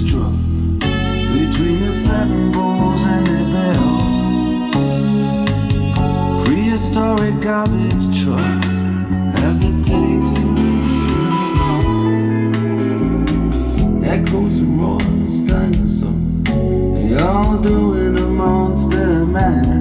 struck between the satin bowls and their bells. Prehistoric garbage trucks have the city to themselves. Echoes and roars, dinosaurs, they all doing a monster mash.